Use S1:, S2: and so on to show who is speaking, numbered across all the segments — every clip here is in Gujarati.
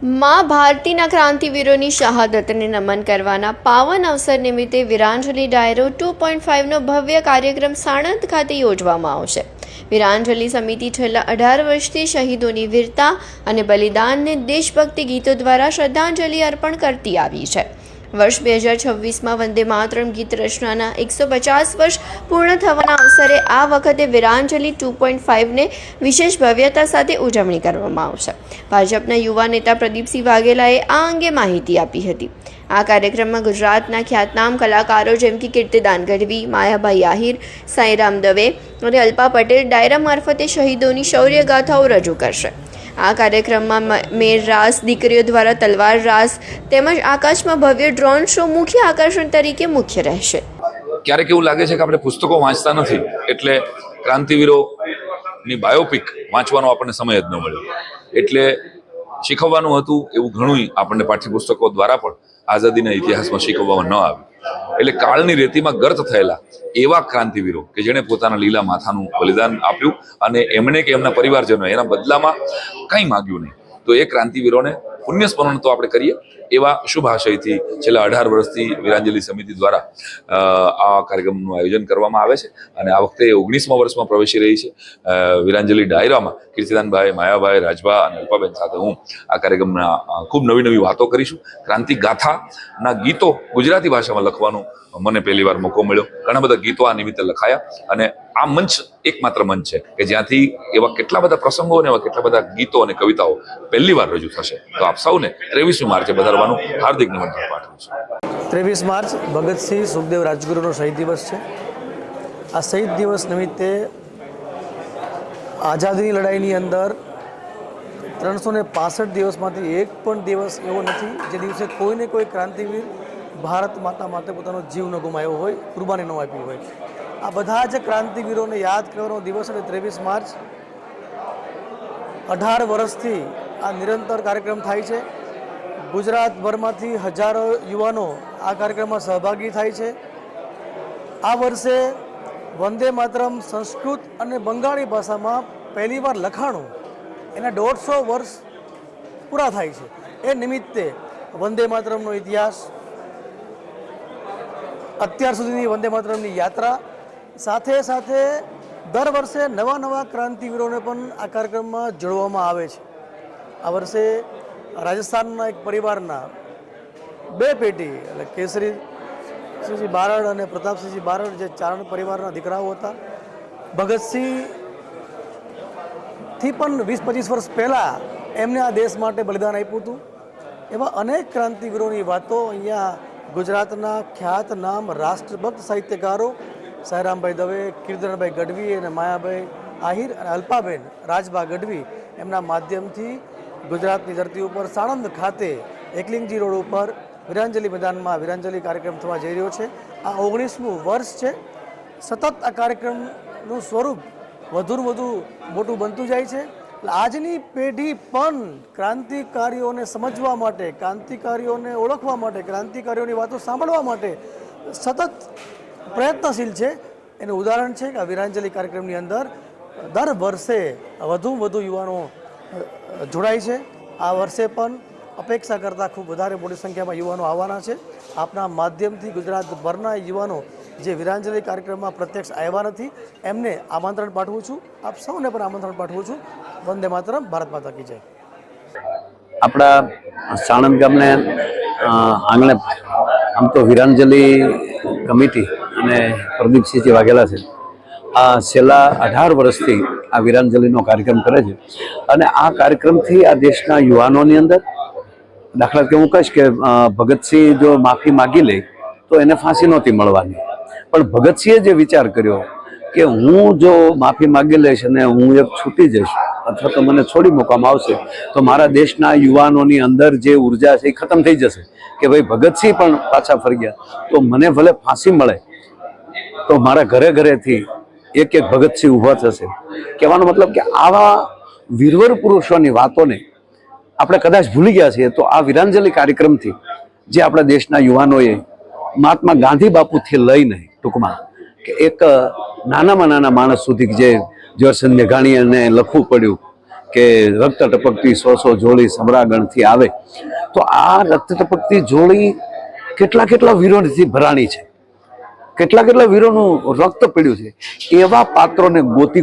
S1: માં ભારતીના ક્રાંતિવીરોની શહાદતને નમન કરવાના પાવન અવસર નિમિત્તે વીરાંજલિ ડાયરો 2.5નો ભવ્ય કાર્યક્રમ સાણંદ ખાતે યોજવામાં આવશે। વીરાંજલિ સમિતિ છેલ્લા 18 વર્ષથી શહીદોની વીરતા અને બલિદાનને દેશભક્તિ ગીતો દ્વારા શ્રદ્ધાંજલિ અર્પણ કરતી આવી છે। વર્ષ 2026માં વંદે માતરમ ગીત રચનાના 150 વર્ષ પૂર્ણ થવાના અવસરે આ વખતે વીરાંજલિ 2.5ને વિશેષ ભવ્યતા સાથે ઉજવણી કરવામાં આવશે। ભાજપના યુવા નેતા પ્રદીપસિંહ વાઘેલાએ આ અંગે માહિતી આપી હતી। આ કાર્યક્રમમાં ગુજરાતના ખ્યાતનામ કલાકારો જેમ કે કીર્તિદાન ગઢવી, માયાભાઈ આહિર, સાંઈરામ દવે અને અલ્પા પટેલ ડાયરા મારફતે શહીદોની શૌર્ય ગાથાઓ રજૂ કરશે। આ કાર્યક્રમમાં મેર રાસ, દીકરીઓ દ્વારા તલવાર રાસ તેમજ આકાશમાં ભવ્ય ડ્રોન શો મુખ્ય આકર્ષણ તરીકે મુખ્ય રહેશે।
S2: ક્યારેક એવું લાગે છે કે આપણે પુસ્તકો વાંચતા નથી એટલે ક્રાંતિવીરોની બાયોપિક વાંચવાનો આપણને સમય જ ન મળ્યો, એટલે શીખવવાનું હતું એવું ઘણું આપણને પાઠ્યપુસ્તકો દ્વારા પણ આઝાદીના ઇતિહાસમાં શીખવવામાં ન આવ્યું। એટલે કાળની રેતીમાં ગર્ત થયેલા એવા ક્રાંતિવીરો કે જેણે પોતાના લીલા માથાનું બલિદાન આપ્યું અને એમણે કે એમના પરિવારજનો એના બદલામાં કંઈ માગ્યું નહીં, તો એ ક્રાંતિવીરોને પુણ્ય સ્મરણ તો આપણે કરીએ એવા શુભ આશયથી છેલ્લા 18 વર્ષથી વીરાંજલિ સમિતિ દ્વારા આ કાર્યક્રમનું આયોજન કરવામાં આવે છે અને આ વખતે 19મા વર્ષમાં પ્રવેશી રહી છે। વીરાંજલિ ડાયરામાં કીર્તિદાનભાઈ, માયાભાઈ, રાજભા અને અલ્પાબેન સાથે હું આ કાર્યક્રમના ખૂબ નવી વાતો કરીશું। ક્રાંતિ ગાથાના ગીતો ગુજરાતી ભાષામાં લખવાનો મને પહેલી વાર મોકો મળ્યો। ઘણા બધા ગીતો આ નિમિત્તે લખાયા અને આ મંચ એકમાત્ર મંચ છે કે જ્યાંથી એવા કેટલા બધા પ્રસંગો અને એવા કેટલા બધા ગીતો અને કવિતાઓ પહેલી વાર રજૂ થશે। તો આપ સૌને 23મી માર્ચે વધારવાનું હાર્દિક નિમંત્રણ પાઠવું છું।
S3: 23 માર્ચ ભગતસિંહ સુખદેવ રાજગુરુનો શહીદ દિવસ છે। આ શહીદ દિવસ નિમિત્તે આઝાદીની લડાઈની અંદર 365 દિવસમાંથી એક પણ દિવસ એવો નથી જે દિવસે કોઈને કોઈ ક્રાંતિવીર ભારત માતા માટે પોતાનો જીવ ન ગુમાવ્યો હોય, કુરબાની ન આપી હોય। આ બધા જ ક્રાંતિવીરોને યાદ કરવાનો દિવસ એટલે 23 માર્ચ 18 વર્ષથી આ નિરંતર કાર્યક્રમ થાય છે। ગુજરાતભરમાંથી હજારો યુવાનો આ કાર્યક્રમમાં સહભાગી થાય છે। આ વર્ષે વંદે માતરમ સંસ્કૃત અને બંગાળી ભાષામાં પહેલીવાર લખાણું, એના 150 વર્ષ પૂરા થાય છે। એ નિમિત્તે વંદે માતરમનો ઇતિહાસ, અત્યાર સુધીની વંદે માતરમની યાત્રા, સાથે સાથે દર વર્ષે નવા ક્રાંતિવીરોને પણ આ કાર્યક્રમમાં જોડવામાં આવે છે। આ વર્ષે રાજસ્થાનના એક પરિવારના 2 પેઢી એટલે કેસરીસિંહજી બારડ અને પ્રતાપસિંહજી બારડ જે ચારણ પરિવારના દીકરાઓ હતા, ભગતસિંહથી પણ 20-25 વર્ષ પહેલાં એમને આ દેશ માટે બલિદાન આપ્યું હતું। એવા અનેક ક્રાંતિવીરોની વાતો અહીંયા ગુજરાતના ખ્યાતનામ રાષ્ટ્રભક્ત સાહિત્યકારો સાંઈરામભાઈ દવે, કીર્તિદાનભાઈ ગઢવી અને માયાભાઈ આહિર અને અલ્પાબેન રાજભા ગઢવી એમના માધ્યમથી ગુજરાતની ધરતી ઉપર સાણંદ ખાતે એકલિંગજી રોડ ઉપર વીરાંજલિ મેદાનમાં વીરાંજલિ કાર્યક્રમ થવા જઈ રહ્યો છે। આ 19મું વર્ષ છે। સતત આ કાર્યક્રમનું સ્વરૂપ વધુ મોટું બનતું જાય છે। આજની પેઢી પણ ક્રાંતિકારીઓને સમજવા માટે, ક્રાંતિકારીઓને ઓળખવા માટે, ક્રાંતિકારીઓની વાતો સાંભળવા માટે સતત પ્રયત્નશીલ છે। એનું ઉદાહરણ છે કે આ વીરાંજલિ કાર્યક્રમની અંદર દર વર્ષે વધુ યુવાનો જોડાય છે। આ વર્ષે પણ અપેક્ષા કરતાં ખૂબ વધારે મોટી સંખ્યામાં યુવાનો આવવાના છે। આપના માધ્યમથી ગુજરાતભરના યુવાનો જે વીરાંજલિ કાર્યક્રમમાં પ્રત્યક્ષ આવ્યા નથી એમને આમંત્રણ પાઠવું છું। આપ સૌને પણ આમંત્રણ પાઠવું છું। વંદે માતરમ, ભારત માતા કી જય।
S4: આપણા સાણંદ ગામને આંગણે આમ તો વીરાંજલિ કમિટી અને પ્રદીપસિંહજી વાઘેલા છે આ છેલ્લા 18 વર્ષથી આ વીરાંજલિનો કાર્યક્રમ કરે છે અને આ કાર્યક્રમથી આ દેશના યુવાનોની અંદર દાખલા તરીકે હું કહીશ કે ભગતસિંહ જો માફી માગી લે તો એને ફાંસી નહોતી મળવાની, પણ ભગતસિંહે જે વિચાર કર્યો કે હું જો માફી માગી લઈશ અને હું એક છૂટી જઈશ અથવા તો મને છોડી મૂકવામાં આવશે તો મારા દેશના યુવાનોની અંદર જે ઉર્જા છે એ ખતમ થઈ જશે કે ભાઈ ભગતસિંહ પણ પાછા ફરી ગયા તો મને ભલે ફાંસી મળે તો મારા ઘરેથી એક ભગતસિંહ ઊભા થશે। કહેવાનો મતલબ કે આવા વીરવર પુરુષોની વાતોને આપણે કદાચ ભૂલી ગયા છીએ તો આ વીરાંજલિ કાર્યક્રમથી જે આપણા દેશના યુવાનોએ મહાત્મા ગાંધી બાપુથી લઈને ટૂંકમાં કે એક નાનામાં નાના માણસ સુધી જે ઝવેરચંદ મેઘાણીને લખવું પડ્યું કે રક્ત ટપકતી 100 જોડી સમરાગણથી આવે, તો આ રક્ત ટપકતી જોડી કેટલા વીરોથી ભરાણી છે, કેટલા વીરોનું રક્ત પીડ્યું છે. એવા પાત્રોને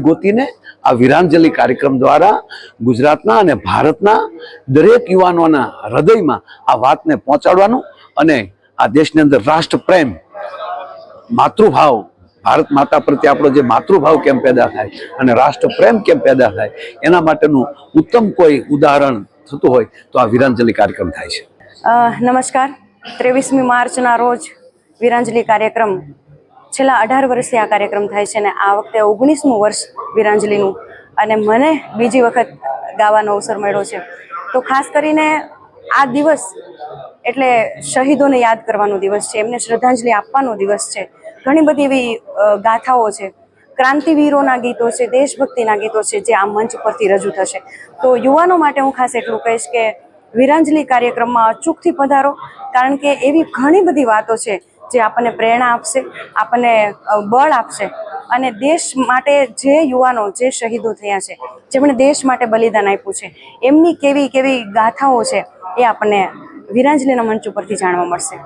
S4: ગોતીને આ વીરાંજલિ કાર્યક્રમ દ્વારા ગુજરાતના અને ભારતના દરેક યુવાનોના હૃદયમાં આ વાતને પહોંચાડવાનું અને આ દેશની અંદર રાષ્ટ્રપ્રેમ, માતૃભાવ, ભારત માતા પ્રત્યે આપણો જે માતૃભાવ કેમ પેદા થાય અને રાષ્ટ્રપ્રેમ કેમ પેદા થાય, એના માટેનું ઉત્તમ કોઈ ઉદાહરણ થતું હોય તો આ વીરાંજલિ કાર્યક્રમ થાય છે.
S5: નમસ્કાર. 23મી માર્ચના રોજ વીરાંજલિ કાર્યક્રમ, છેલ્લા 18 વર્ષથી આ કાર્યક્રમ થાય છે અને આ વખતે 19મું વર્ષ વીરાંજલિનું, અને મને બીજી વખત ગાવાનો અવસર મળ્યો છે. તો ખાસ કરીને આ દિવસ એટલે શહીદોને યાદ કરવાનો દિવસ છે, એમને શ્રદ્ધાંજલિ આપવાનો દિવસ છે. ઘણી બધી એવી ગાથાઓ છે, ક્રાંતિવીરોના ગીતો છે, દેશભક્તિના ગીતો છે જે આ મંચ પરથી રજૂ થશે. તો યુવાનો માટે હું ખાસ એટલું કહીશ કે વીરાંજલિ કાર્યક્રમમાં અચૂકથી પધારો, કારણ કે એવી ઘણી બધી વાતો છે જે આપણને પ્રેરણા આપશે, આપણને બળ આપશે. અને દેશ માટે જે યુવાનો, જે શહીદો થયા છે, જેમણે દેશ માટે બલિદાન આપ્યું છે, એમની કેવી ગાથાઓ છે એ આપણને વીરાંજલિના મંચ ઉપરથી જાણવા મળશે.